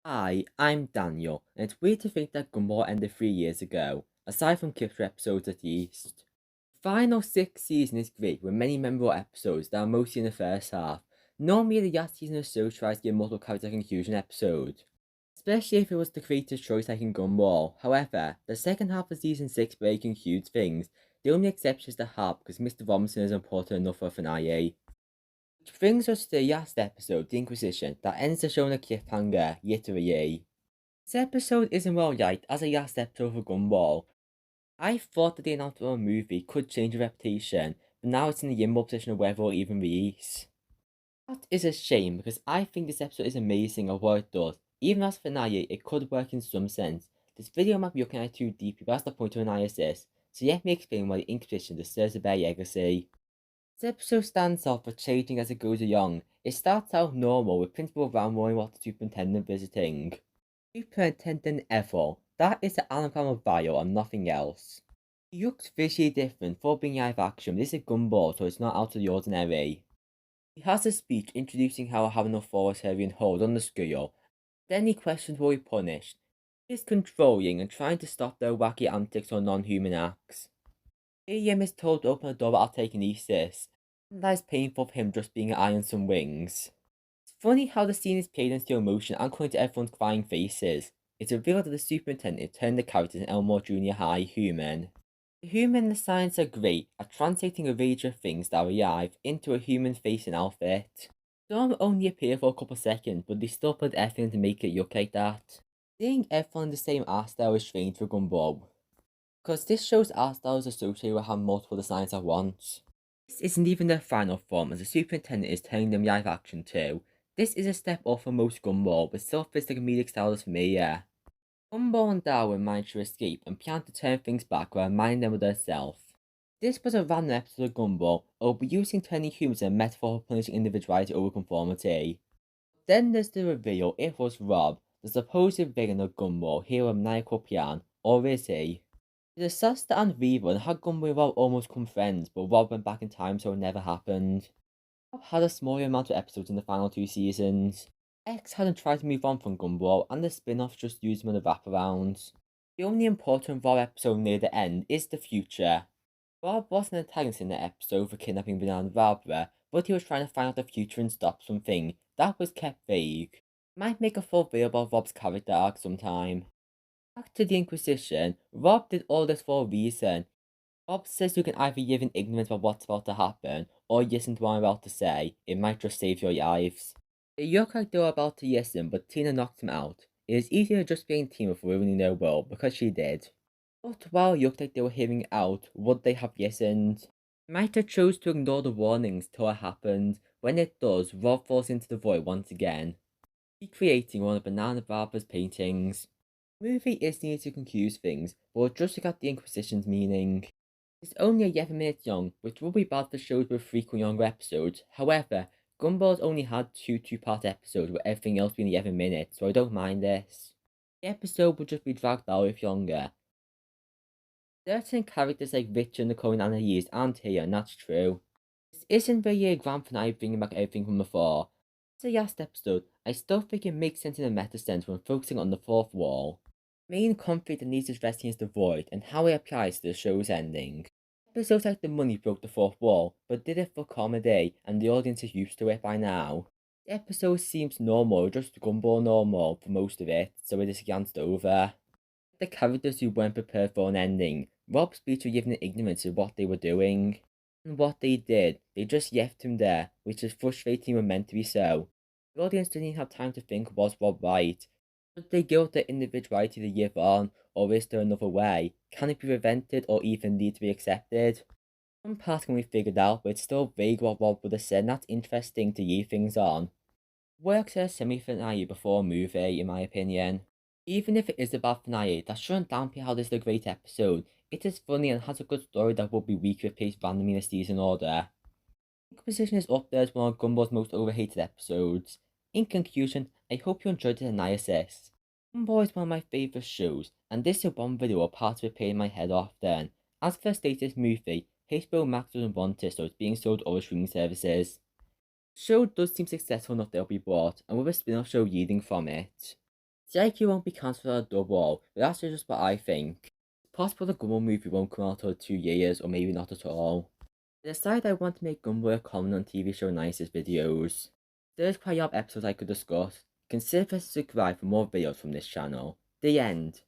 Hi, I'm Daniel, and it's weird to think that Gumball ended 3 years ago, aside from cliffhanger episodes at least. The final sixth season is great, with many memorable episodes that are mostly in the first half. Normally, the last season of the show tries to give multiple character conclusion episode, especially if it was the creator's choice like in Gumball. However, the second half of season 6 barely concludes things. The only exception is the harp, because Mr. Robinson is important enough for a finale. Which brings us to the last episode, the Inquisition, that ends the show on a cliffhanger, literally. This episode isn't well liked as a last episode for Gumball. I thought that the announcement of a movie could change the reputation, but now it's in the limbo position of whether it will even release. That is a shame because I think this episode is amazing at what it does. Even as a finale, it could work in some sense. This video might be looking at it too deeply, but that's the point of analysis. So let me explain why the Inquisition deserves a better legacy. This episode stands out for changing as it goes along. It starts out normal with Principal Ram worrying about the Superintendent visiting. Superintendent Ethel. That is the anagram of Vile and nothing else. He looks visually different for being live action, but this is Gumball, so it's not out of the ordinary. He has a speech introducing how having authoritarian hold on the school. Then he questions will be punished. He is controlling and trying to stop their wacky antics or non-human acts. William is told to open the door without telekinesis, and that is painful for him just being an eye on some wings. It's funny how the scene is played in slow motion and according to everyone's crying faces. It's revealed that the superintendent turned the characters in Elmore Junior High human. The human and the science are great at translating a range of things that are alive into a human face and outfit. Some only appear for a couple seconds, but they still put effort in to make it look like that. Seeing everyone in the same art style is strange for Gumball, because this show's art style is associated with having multiple designs at once. This isn't even their final form, as the superintendent is turning them live action too. This is a step off from most Gumball, but still fits the comedic style is familiar. Gumball and Darwin manage to escape and plan to turn things back while reminding them of their self. This was a random episode of Gumball, or will be using turning humans as a metaphor for punishing individuality over conformity. Then there's the reveal it was Rob, the supposed villain of Gumball, hero of maniacal plan, or is he? The Suster and Reaver and had Gumball and Rob almost become friends, but Rob went back in time so it never happened. Rob had a smaller amount of episodes in the final two seasons. X hadn't tried to move on from Gumball, and the spin-offs just used him on the wraparounds. The only important Rob episode near the end is the future. Rob wasn't an antagonist in the episode for kidnapping Banana and Barbara, but he was trying to find out the future and stop something. That was kept vague. Might make a full video about Rob's character arc sometime. Back to the Inquisition, Rob did all this for a reason. Rob says you can either live in ignorance about what's about to happen, or listen to what I'm about to say. It might just save your lives. They look like they were about to listen, but Tina knocked him out. It is easier to just blame Tina for ruining their world, because she did. But while it looked like they were hearing out, would they have listened? They might have chose to ignore the warnings till it happened. When it does, Rob falls into the void once again, recreating one of Banana Barbara's paintings. The movie is needed to confuse things, but we'll just look at the Inquisition's meaning. It's only 11 minutes long, which will be bad for shows with frequent longer episodes. However, Gumball's only had two two-part episodes with everything else being 11 minutes, so I don't mind this. The episode would just be dragged out if longer. Certain characters like Richard, Nicole, and Annalise aren't here, and that's true. This isn't really a grand finale bringing back everything from before. As the last episode, I still think it makes sense in a meta sense when focusing on the fourth wall. Main conflict that needs addressing is the void and how it applies to the show's ending. Episodes like The Money broke the fourth wall, but did it for comedy, and the audience is used to it by now. The episode seems normal, just Gumball normal for most of it, so it is glanced over. The characters who weren't prepared for an ending. Rob's speech was given in ignorance of what they were doing. And what they did, they just left him there, which is frustrating when meant to be so. The audience didn't have time to think, was Rob right? Should they give up their individuality to live on, or is there another way? Can it be prevented or even need to be accepted? Some parts can be figured out, but it's still vague what Rob would have said, and that's interesting to leave things on. Works as a semi-finale before a movie, in my opinion. Even if it is a bad finale, that shouldn't downplay how this is a great episode. It is funny and has a good story that would be weak if placed randomly in a season order. Inquisition is up there as one of Gumball's most overhated episodes. In conclusion, I hope you enjoyed this analysis. Gumball is one of my favourite shows, and this is one video a part of it playing my head off then. As for the status movie, HBO Max doesn't want it, so it's being sold to other streaming services. The show does seem successful enough they'll be bought, and with a spin-off show leading from it. JQ won't be cancelled for a double, but that's just what I think. It's possible the Gumball movie won't come out till 2 years, or maybe not at all. I decided I want to make Gumball a common on TV show Nice's videos. There's quite a lot of episodes I could discuss. Consider subscribe for more videos from this channel. The end.